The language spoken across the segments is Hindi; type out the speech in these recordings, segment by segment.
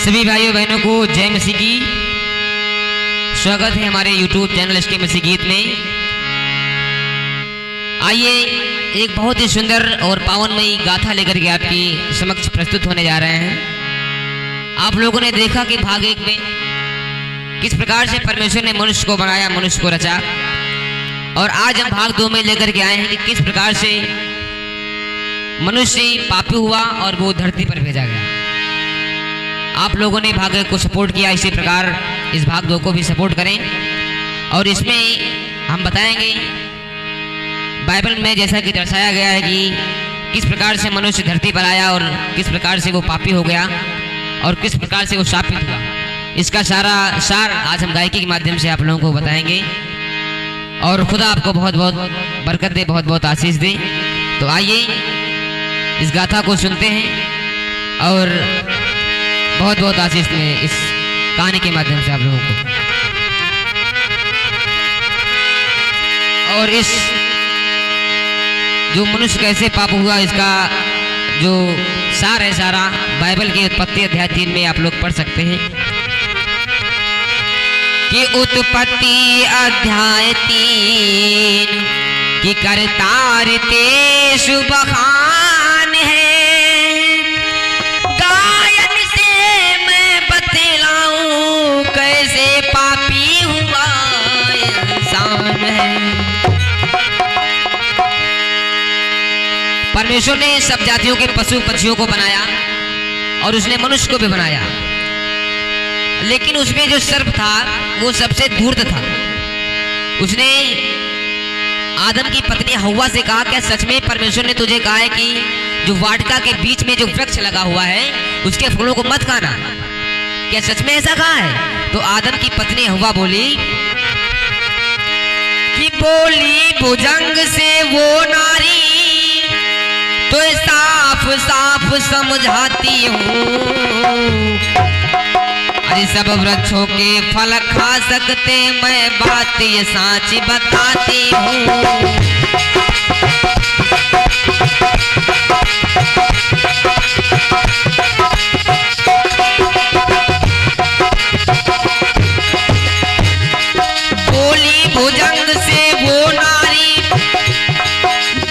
सभी भाइयों बहनों को जय मसीह की। स्वागत है हमारे YouTube चैनल एसके मसीह गीत में। आइए एक बहुत ही सुंदर और पावनमयी गाथा लेकर के आपकी समक्ष प्रस्तुत होने जा रहे हैं। आप लोगों ने देखा कि भाग 1 में किस प्रकार से परमेश्वर ने मनुष्य को बनाया, मनुष्य को रचा, और आज हम भाग 2 में लेकर के आए हैं कि किस प्रकार से मनुष्य पापी हुआ और वो धरती पर भेजा गया। आप लोगों ने भाग 1 को सपोर्ट किया, इसी प्रकार इस भाग 2 को भी सपोर्ट करें। और इसमें हम बताएंगे बाइबल में जैसा कि दर्शाया गया है कि किस प्रकार से मनुष्य धरती पर आया और किस प्रकार से वो पापी हो गया और किस प्रकार से वो शापित हुआ। इसका सारा सार आज हम गायकी के माध्यम से आप लोगों को बताएंगे और खुदा आपको बहुत बहुत बरकत दे, बहुत बहुत आशीष दे। तो आइए इस गाथा को सुनते हैं और बहुत बहुत आशीष में इस कहानी के माध्यम से आप लोगों को। और इस जो मनुष्य कैसे पाप हुआ, इसका जो सार है सारा बाइबल की उत्पत्ति अध्याय 3 में आप लोग पढ़ सकते हैं कि उत्पत्ति अध्याय 3 कि करतार ते शुभ खान है। गायन से मैं बतलाऊं कैसे पापी हुआ इंसान है। परमेश्वर ने सब जातियों के पशु पक्षियों को बनाया और उसने मनुष्य को भी बनाया, लेकिन उसमें जो सर्प था वो सबसे धूर्त था। उसने आदम की पत्नी हव्वा से कहा, क्या सच में परमेश्वर ने तुझे कहा है कि जो वाटिका के बीच में जो वृक्ष लगा हुआ है उसके फलों को मत खाना? क्या सच में ऐसा कहा है? तो आदम की पत्नी हव्वा बोली कि बोली भुजंग से वो नारी तो साफ साफ समझाती हूँ, अरे सब वृक्षों के फल खा सकते, मैं बात ये साची बताती हूँ। बोली भुजंग से वो नारी,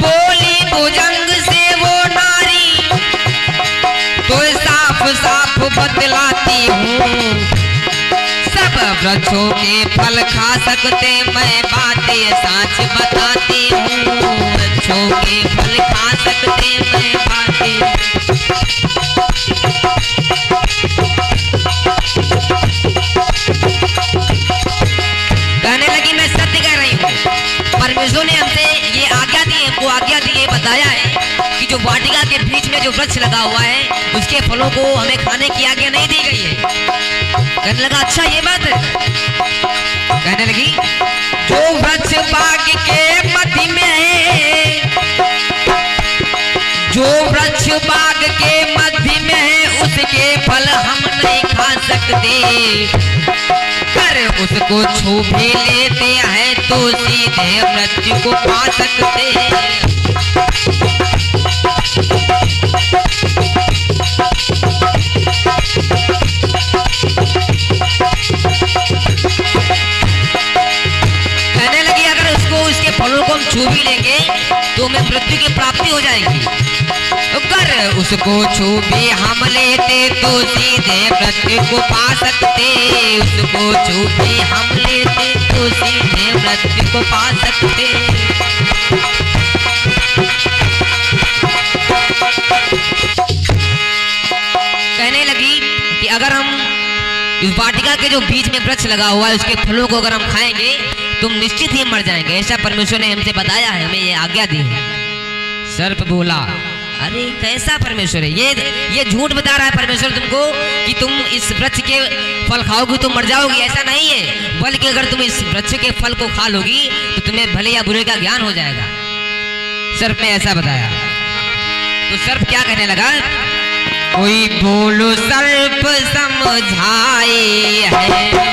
बोली भुजंग से वो नारी तो साफ साफ बतलाती हूँ, सब वृक्षों के फल खा सकते, मैं बातें सच बताती हूँ। वृक्षों के फल खा सकते, मैं बातें। कहने लगी मैं सत्य कह रही हूँ, परमेश्वर ने हमसे ये आज्ञा दी, हमको आज्ञा दी, ये बताया है कि जो वाटिका के बीच में जो वृक्ष लगा हुआ है उसके फलों को हमें खाने की आज्ञा नहीं दी गई है। कहने लगा अच्छा ये बात है। कहने लगी जो वृक्ष बाग के मध्य में है, जो वृक्ष बाग के मध्य में है उसके फल हम नहीं खा सकते, पर उसको छू भी लेते हैं तो सीधे मृत्यु को पा सकते हैं। कहने लगी अगर उसको उसके फलों को हम छू भी लेंगे तो हमें मृत्यु की प्राप्ति हो जाएगी, अगर उसको छू भी हम लेते तो सीधे मृत्यु को पा सकते, उसको छू भी हम लेते तो सीधे मृत्यु को पा सकते। कहने लगी कि अगर हम इस वाटिका के जो बीच में वृक्ष लगा हुआ है उसके फलों को अगर हम खाएंगे तो हम निश्चित ही मर जाएंगे, ऐसा परमेश्वर ने हमसे बताया है, हमें ये आज्ञा दी है। सर्प बोला अरे कैसा परमेश्वर है ये झूठ बता रहा है परमेश्वर तुमको कि तुम इस वृक्ष के फल खाओगी तो मर जाओगी, ऐसा नहीं है, बल्कि अगर तुम इस वृक्ष के फल को खा लोगी तो तुम्हें भले या बुरे का ज्ञान हो जाएगा। सर्प ने ऐसा बताया। तो सर्प क्या कहने लगा, कोई बोलो सर्प समझाए है,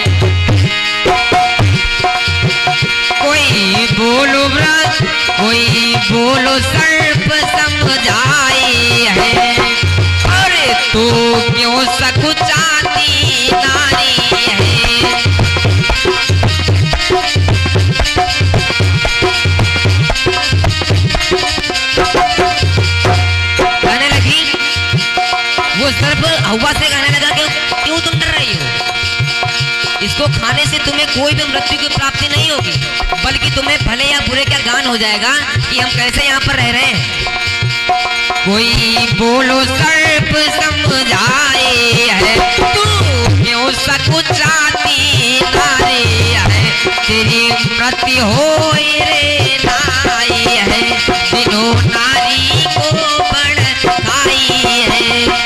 कोई बोलो वृक्ष, कोई बोलो सर्प समझाए है, और तू क्यों सकुचाती नारी है। कहने लगी, वो सर्प हवा से कहने लगा कि क्यों तुम डर रही हो, इसको खाने से तुम्हें कोई भी मृत्यु की प्राप्ति नहीं होगी, बल्कि तुम्हें भले या बुरे का ज्ञान हो जाएगा कि हम कैसे यहाँ पर रह रहे हैं। कोई बोलो सर्प समझाए है, तू क्यों सकुचाती नारी है, तेरी मृत्यु हो रे नाई है, दिनों नारी को बढ़ाई है।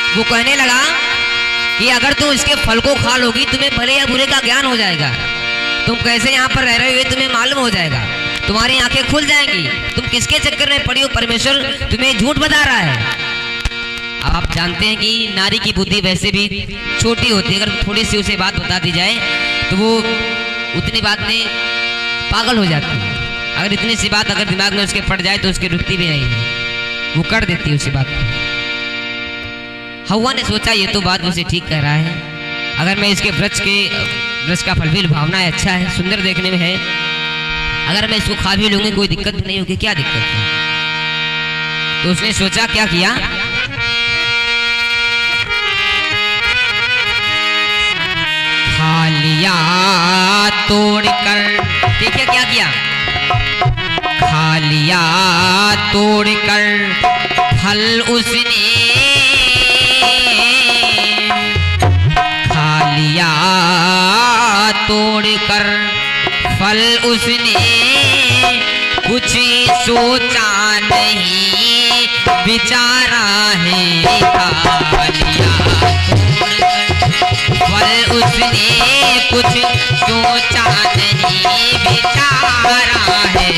वो कहने लगा कि अगर तुम इसके फल को खा लोगी तुम्हें भले या बुरे का ज्ञान हो जाएगा, तुम कैसे यहाँ पर रह रहे हो ये तुम्हें मालूम हो जाएगा, तुम्हारी आंखें खुल जाएंगी, तुम किसके चक्कर में पड़ी हो, परमेश्वर तुम्हें झूठ बता रहा है। अब आप जानते हैं कि नारी की बुद्धि वैसे भी छोटी होती है, अगर थोड़ी सी उसे बात बता दी जाए तो वो उतनी बात में पागल हो जाती है। अगर इतनी सी बात अगर दिमाग में उसके पड़ जाए तो उसकी रुकती भी नहीं है, वो कर देती है उसी बात को। हवा ने सोचा ये तो बात उसे ठीक कह रहा है, अगर मैं इसके वृक्ष का फल भी लुभावना है, अच्छा है, सुंदर देखने में है, अगर मैं इसको खा भी लूंगी कोई दिक्कत भी नहीं होगी, क्या दिक्कत है। तो उसने सोचा, क्या किया, खा लिया तोड़कर, देखिए क्या किया, खा लिया तोड़कर फल उसने, खा लिया तोड़कर फल उसने, कुछ सोचा नहीं बिचारा है, खा लिया तोड़कर फल उसने, कुछ सोचा नहीं बिचारा है।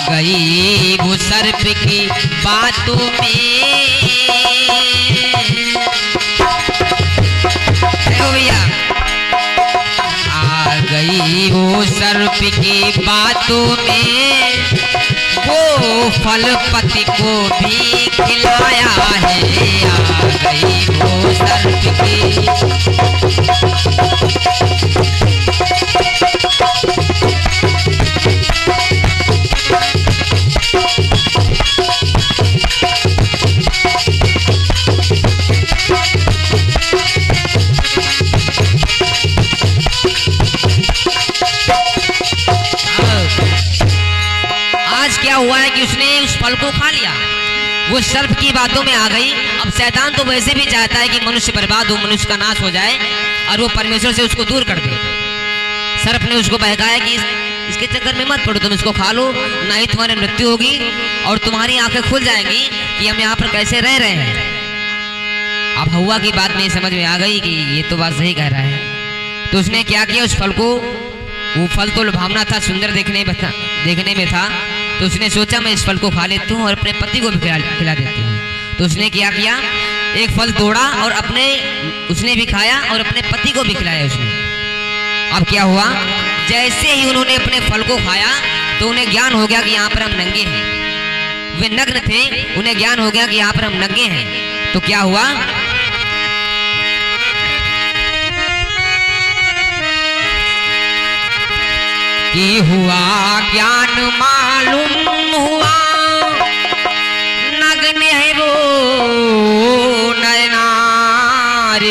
गई वो सर्प की बातों में, भैया आ गई वो सर्प की बातों में, वो फल पति को भी खिलाया है, आ गई वो सर्प की। क्या हुआ है कि उसने उस फल को खा लिया, वो सर्प की बातों में आ गई। अब शैतान तो वैसे भी चाहता है कि मनुष्य बर्बाद हो, मनुष्य का नाश हो जाए और वो परमेश्वर से उसको दूर कर दे। सर्प ने उसको बहकाया कि इसके चक्कर में मत पड़ो, तुम इसको खा लो, ना ही तुम्हारी मृत्यु होगी और तुम्हारी आंखें खुल जाएंगी कि हम यहाँ पर कैसे रह रहे हैं। अब हवा की बात नहीं समझ में आ गई कि ये तो बात सही कह रहा है, तो उसने क्या किया, उस फल को, वो फल तो लुभावना था, सुंदर देखने में था, तो उसने सोचा मैं इस फल को खा लेती हूँ और अपने पति को भी खिला देती हूँ। तो उसने क्या किया, एक फल तोड़ा और उसने भी खाया और अपने पति को भी खिलाया उसने। अब क्या हुआ, जैसे ही उन्होंने अपने फल को खाया तो उन्हें ज्ञान हो गया कि यहाँ पर हम नंगे हैं। वे नग्न थे, उन्हें ज्ञान हो गया कि यहाँ पर हम नंगे हैं। तो क्या हुआ, कि हुआ ज्ञान मालूम हुआ नग्न है वो नयनार,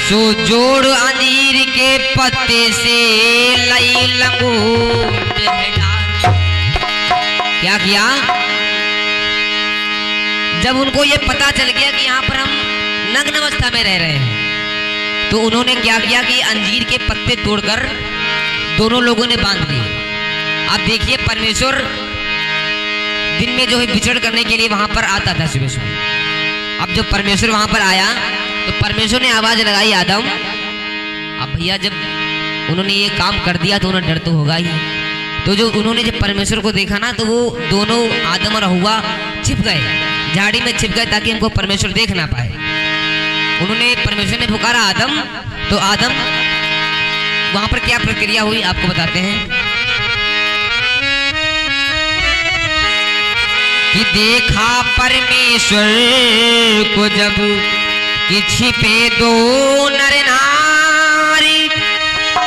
सो जोड़ अंजीर के पत्ते से लई लंगोट है डाल। क्या किया? जब उनको ये पता चल गया कि यहाँ पर हम नग्न अवस्था में रह रहे हैं, तो उन्होंने क्या किया कि अंजीर के पत्ते तोड़कर दोनों लोगों ने बांध दिए। आप देखिए, परमेश्वर दिन में जो है विचरण करने के लिए वहां पर आता था सुबह सुबह। अब जब परमेश्वर वहां पर आया तो परमेश्वर ने आवाज लगाई, आदम। अब भैया जब उन्होंने ये काम कर दिया तो उन्हें डर तो होगा ही। तो जो उन्होंने जब परमेश्वर को देखा ना, तो वो दोनों आदम और हव्वा छिप गए, झाड़ी में छिप गए ताकि उनको परमेश्वर देख ना पाए। उन्होंने परमेश्वर ने पुकारा आदम, तो आदम वहां पर क्या प्रक्रिया हुई आपको बताते हैं कि देखा परमेश्वर को जब कि छिपे दो नर नारी,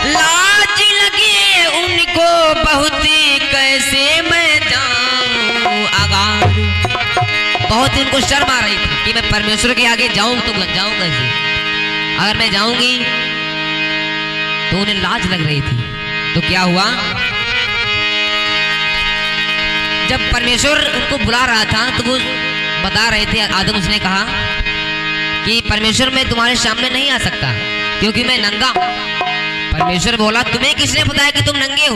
लाज लगे उनको बहुत, कैसे मैं जाऊं आगार। बहुत उनको शर्म आ रही थी कि मैं परमेश्वर के आगे जाऊं तो जाऊं कैसे, अगर मैं जाऊंगी तो उन्हें लाज लग रही थी। तो क्या हुआ, जब परमेश्वर उनको बुला रहा था तो वो बता रहे थे आदम, उसने कहा कि परमेश्वर मैं तुम्हारे सामने नहीं आ सकता क्योंकि मैं नंगा हूं। परमेश्वर बोला, तुम्हें किसने बताया कि तुम नंगे हो?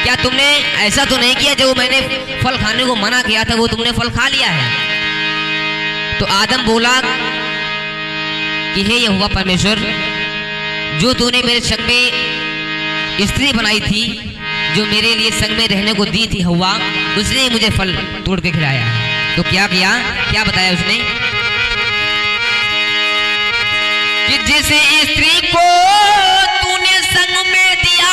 क्या तुमने ऐसा तो नहीं किया जो मैंने फल खाने को मना किया था वो तुमने फल खा लिया है? तो आदम बोला कि हे यहोवा परमेश्वर, जो तूने मेरे संग में स्त्री बनाई थी, जो मेरे लिए संग में रहने को दी थी हव्वा, उसने मुझे फल तोड़ के खिलाया। तो क्या किया, क्या बताया उसने कि जिस स्त्री को तूने संग में दिया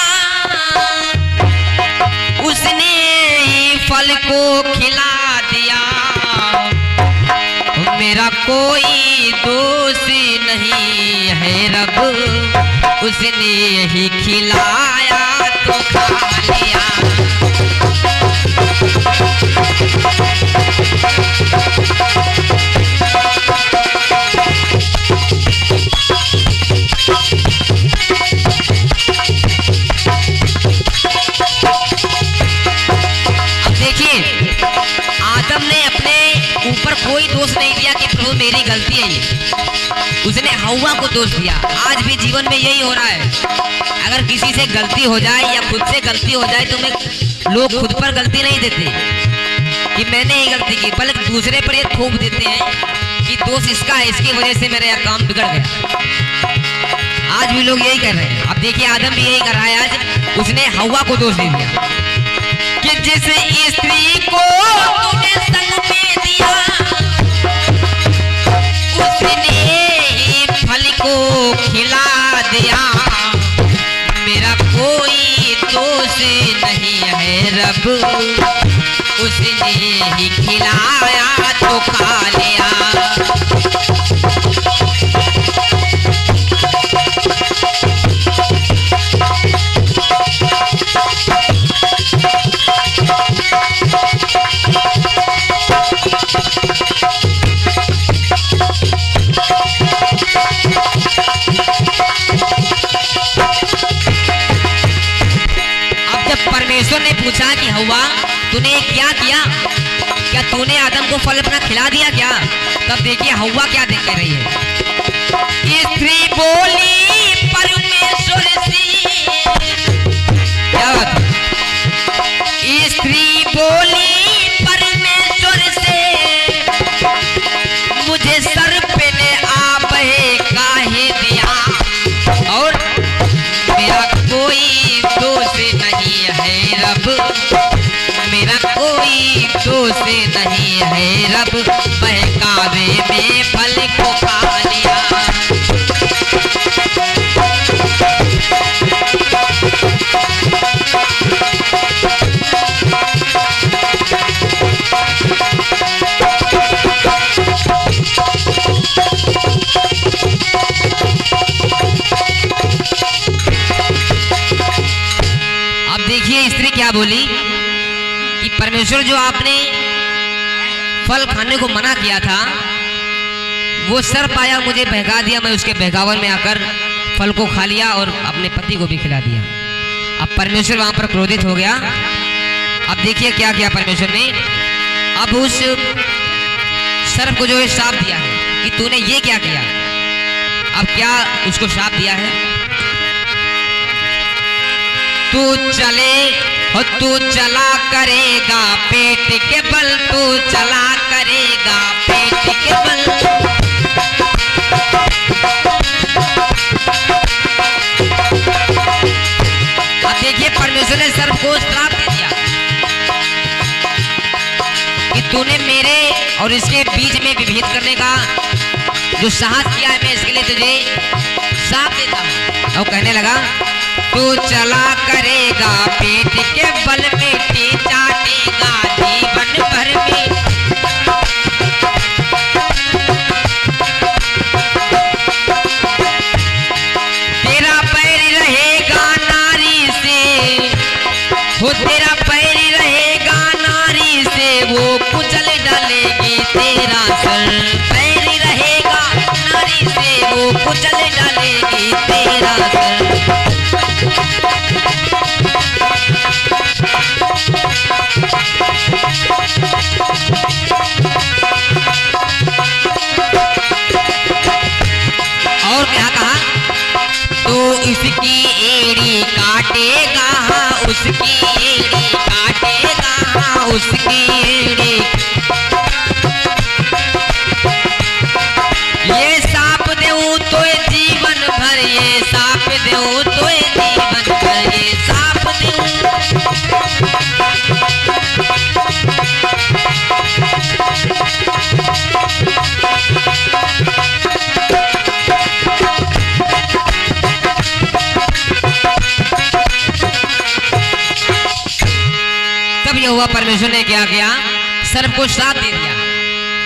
उसने ही फल को खिला दिया। मेरा कोई दोष नहीं है रब, उसने ही खिलाया तो खा लिया। ऊपर कोई दोष नहीं दिया कि प्रभु मेरी गलती है ये, उसने हव्वा को दोष दिया। आज भी जीवन में यही हो रहा है, अगर किसी से गलती हो जाए या खुद से गलती हो जाए तो लोग खुद पर गलती नहीं देते कि मैंने ही गलती की, बल्कि दूसरे पर ये थोप देते हैं कि दोष इसका है, इसकी वजह से मेरा काम बिगड़ गया। आज भी लोग यही कर रहे हैं। अब देखिए आदम भी यही कर रहा है, आज उसने हव्वा को दोष दे दिया कि जिस स्त्री को तूने संग में दिया उसने ही फल को खिला दिया। मेरा कोई दोष नहीं है रब, उसने ही खिलाया तो खा लिया। परमेश्वर ने पूछा कि हव्वा तूने क्या किया, क्या तूने आदम को फल अपना खिला दिया क्या? तब देखिए हव्वा क्या देख कर रही है, स्त्री बोली परमेश्वर से, क्या बात, स्त्री बोली परमेश्वर से, मुझे सर्प ने आप काहे दिया, और मेरा कोई दोष नहीं है रब, मेरा कोई दोष नहीं है रब, बहकावे में फल को खा लिया। देखिए स्त्री क्या बोली कि परमेश्वर जो आपने फल खाने को मना किया था वो सर्प आया, मुझे बहका दिया, मैं उसके बहकावन में आकर फल को खा लिया और अपने पति को भी खिला दिया। अब परमेश्वर वहां पर क्रोधित हो गया। अब देखिए क्या किया परमेश्वर ने। अब उस सर्प को जो है श्राप दिया है कि तूने ये क्या किया। अब क्या उसको श्राप दिया है, तू चले और तू चला करेगा पेट के बल, तू चला करेगा पेट के बल। अब देखिए परमेश्वर ने सर्प को श्राप दे दिया कि तूने मेरे और इसके बीच में विभेद करने का जो साहस किया है, मैं इसके लिए तुझे श्राप देता हूं। और कहने लगा तू चला करेगा पेट के बल, मिट्टी चाटेगा जीवन भर में। तेरा पैर रहेगा नारी से, हो तेरा पैर रहेगा नारी से, वो कुचल डालेगी तेरा सर। पैर रहेगा नारी से, वो कुचल डालेगी तेरा सर। और क्या कहा, तो उसकी एड़ी काटेगा, उसकी एड़ी काटेगा, उसकी एड़ी। ये साप देऊं तो जीवन भर, ये साप देऊं तो जीवन भर, ये साप देऊं। तब यहोवा परमेश्वर ने क्या किया, सर्प को श्राप दे दिया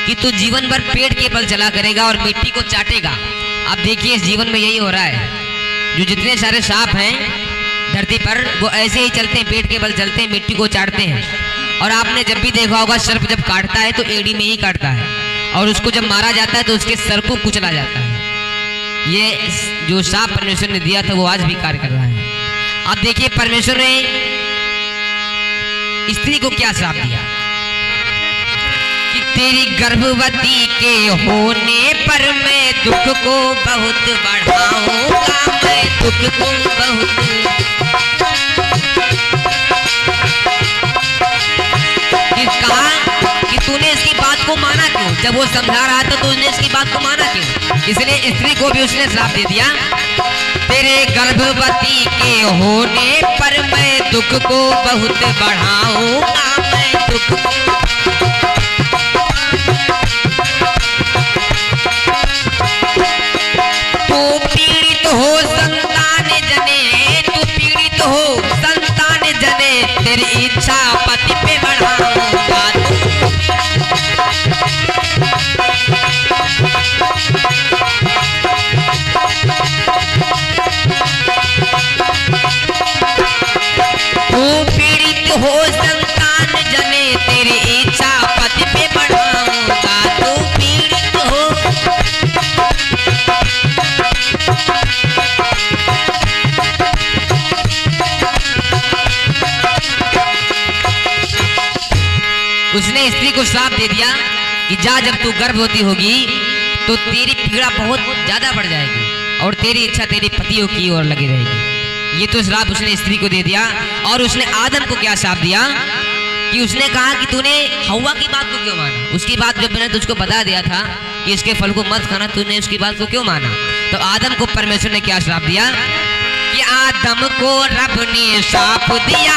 कि तू जीवन भर पेट के बल चला करेगा और मिट्टी को चाटेगा। अब देखिए इस जीवन में यही हो रहा है, जो जितने सारे सांप हैं धरती पर वो ऐसे ही चलते हैं, पेट के बल चलते हैं, मिट्टी को चाटते हैं। और आपने जब भी देखा होगा सर्प जब काटता है तो एड़ी में ही काटता है, और उसको जब मारा जाता है तो उसके सर को कुचला जाता है। ये जो सांप परमेश्वर ने दिया था वो आज भी कार्य कर रहा है। अब देखिए परमेश्वर ने स्त्री को क्या श्राप दिया कि तेरी गर्भवती के होने पर मैं दुख को बहुत बढ़ाऊंगा, मैं दुख को बहुत। कहा कि तूने इसकी बात को माना क्यों, जब वो समझा रहा था तो उसने इसकी बात को माना क्यों। इसलिए स्त्री को भी उसने श्राप दे दिया, तेरे गर्भवती के होने पर मैं दुख को बहुत बढ़ाऊंगा, मैं दुख को। तू पीड़ित हो संतान जने, तू पीड़ित हो संतान जने, तेरी इच्छा पति पे बढ़ाऊंगा। तू पीड़ित हो संतान जने, तेरी इच्छा पति पे बढ़ाऊंगा। तू पीड़ित हो। उसने स्त्री को श्राप दे दिया कि जा, जब तू गर्भवती होगी तो तेरी पीड़ा बहुत ज्यादा बढ़ जाएगी और तेरी इच्छा तेरे पतियों की ओर लगी रहेगी। ये तो श्राप उसने स्त्री को दे दिया। और उसने आदम को क्या श्राप दिया कि उसने कहा कि तूने हव्वा की बात को क्यों माना। उसकी बात जब मैंने तुझको बता दिया था कि इसके फल को मत खाना, तूने उसकी बात को क्यों माना। तो आदम को परमेश्वर ने क्या श्राप दिया कि आदम को रब ने श्राप दिया,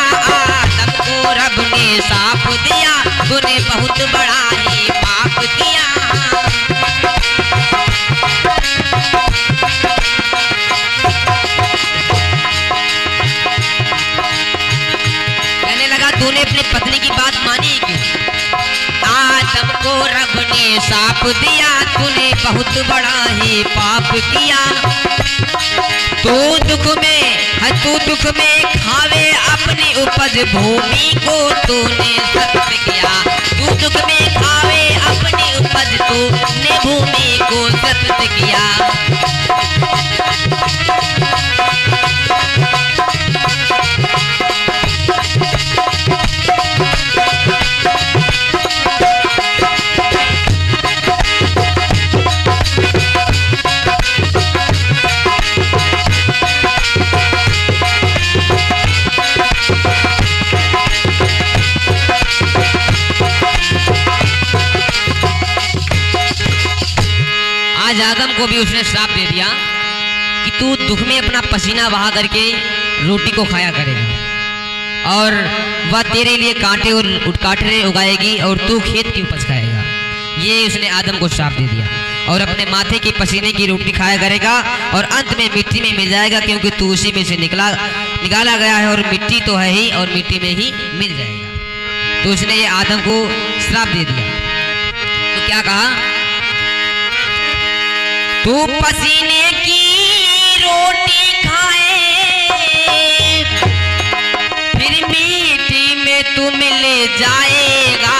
आदम को रब ने श्राप दिया, तूने बहुत बड़ा ही पाप किया। कहने लगा तूने अपनी पत्नी की बात मानी क्यों? आदम को रब ने साप दिया, तूने बहुत बड़ा ही पाप किया। तू दुख में खावे अपनी उपज भूमि को तूने सत्य किया। तू दुख में खावे अपनी उपज, तूने भूमि को सत्य किया। आज आदम को भी उसने श्राप दे दिया कि तू दुख में अपना पसीना बहा करके रोटी को खाया करेगा और वह तेरे लिए कांटे और कांटे उगाएगी और तू खेत की उपज खाएगा। ये उसने आदम को श्राप दे दिया और अपने माथे की पसीने की रोटी खाया करेगा और अंत में मिट्टी में मिल जाएगा, क्योंकि तू उसी में से निकाला गया है और मिट्टी तो है ही और मिट्टी में ही मिल जाएगा। तो उसने ये आदम को श्राप दे दिया। तो क्या कहा? तू पसीने की रोटी खाए, फिर मिट्टी में तू मिल जाएगा।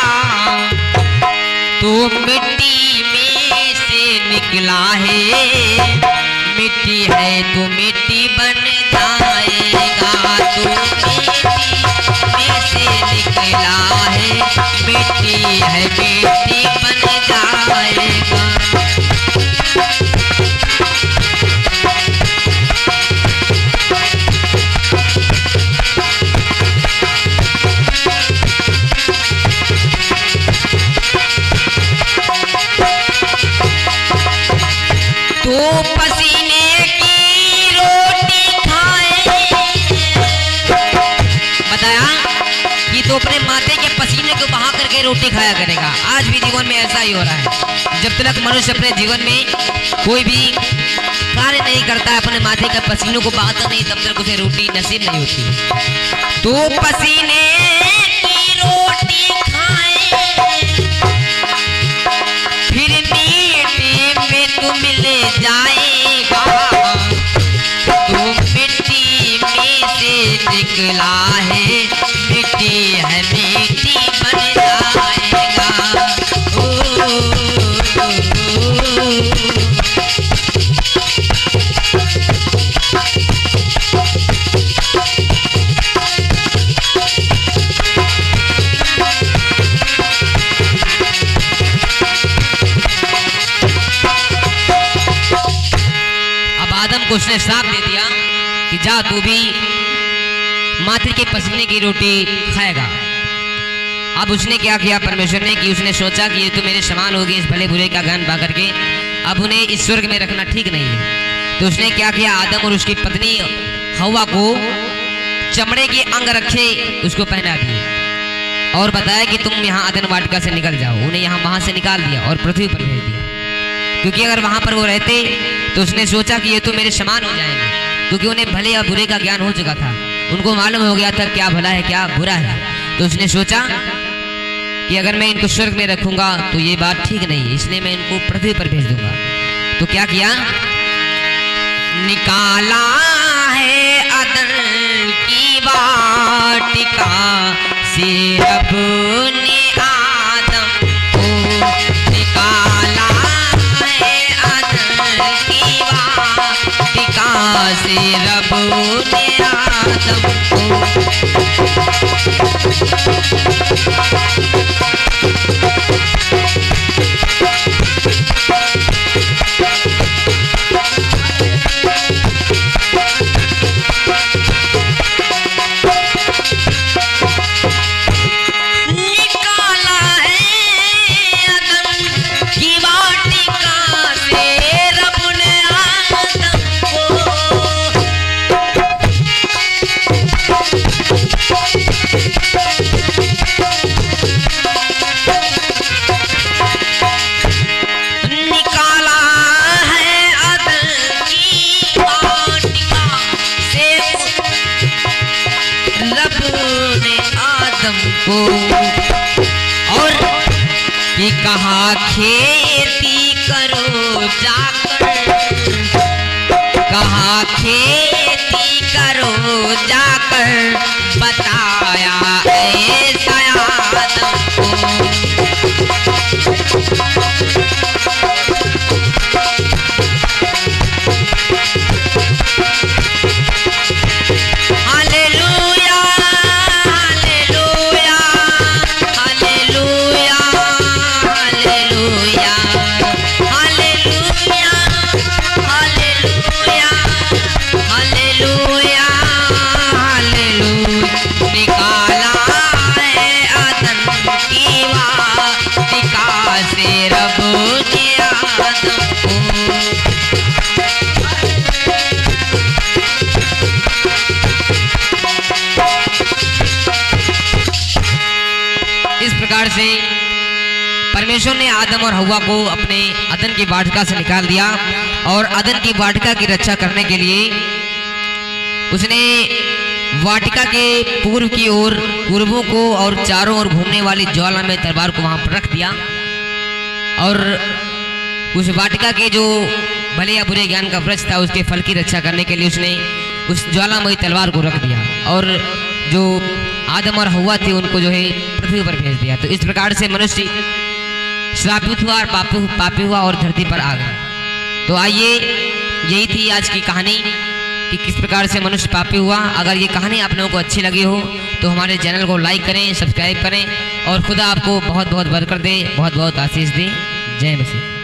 तू मिट्टी में से निकला है, मिट्टी है तू मिट्टी बन जाएगा। तू मिट्टी में से निकला है, मिट्टी है मिट्टी बन जाएगा। तू पसीने की रोटी खाए, बताया कि तू अपने माथे के पसीने को बहा करके रोटी खाया करेगा। आज भी जीवन में ऐसा ही हो रहा है। जब तक मनुष्य अपने जीवन में कोई भी कार्य नहीं करता है, अपने माथे के पसीनों को बहाता नहीं, तब तक उसे रोटी नसीब नहीं होती। तू पसीने की रोटी खाए, फिर मिट्टी में तू मिल जाएगा। तू मिट्टी में से निकला है, मिट्टी है मिट्टी बन जाएगा। को उसने श्राप दे दिया कि जा तू भी माथे के पसीने की रोटी खाएगा। अब उसने क्या किया परमेश्वर ने कि उसने सोचा कि ये तो मेरे समान होगी, इस भले बुरे का ज्ञान पा करके अब उन्हें इस स्वर्ग में रखना ठीक नहीं है। तो उसने क्या किया, आदम और उसकी पत्नी हवा को चमड़े के अंग रखे उसको पहना दिए और बताया कि तुम यहाँ अदन वाटिका से निकल जाओ। उन्हें यहाँ वहां से निकाल दिया और पृथ्वी पर भेज दिया, क्योंकि अगर वहां पर वो रहते तो उसने सोचा कि ये तो मेरे समान हो जाएंगे, क्योंकि उन्हें भले या बुरे का ज्ञान हो चुका था, उनको मालूम हो गया था क्या भला है क्या बुरा है। तो उसने सोचा कि अगर मैं इनको स्वर्ग में रखूंगा तो ये बात ठीक नहीं है, इसलिए मैं इनको पृथ्वी पर भेज दूंगा। तो क्या किया, निकाला है अदन की वाटिका से रब ने आदम को, निकाला है अदन की वाटिका से रब ने आदम को। आदम को। और कि कहाँ खेती करो जाकर, कहाँ खेती करो जाकर, बताया ऐसा आदम को। से परमेश्वर ने आदम और हव्वा को अपने अदन की वाटिका से निकाल दिया और अदन की वाटिका की रक्षा करने के लिए उसने वाटिका के पूर्व की ओर पूर्वों को और चारों ओर घूमने वाली ज्वाला में तलवार को वहां पर रख दिया। और उस वाटिका के जो भले या बुरे ज्ञान का वृक्ष था उसके फल की रक्षा करने के लिए उसने उस ज्वालामयी तलवार को रख दिया और जो आदम और हव्वा थे उनको जो है पृथ्वी पर भेज दिया। तो इस प्रकार से मनुष्य श्रापित हुआ और पापी हुआ और धरती पर आ गया। तो आइए, यही थी आज की कहानी कि किस प्रकार से मनुष्य पापी हुआ। अगर ये कहानी आप लोगों को अच्छी लगी हो तो हमारे चैनल को लाइक करें, सब्सक्राइब करें और खुदा आपको बहुत बहुत बरकत दे, बहुत बहुत आशीष दे। जय मसीह।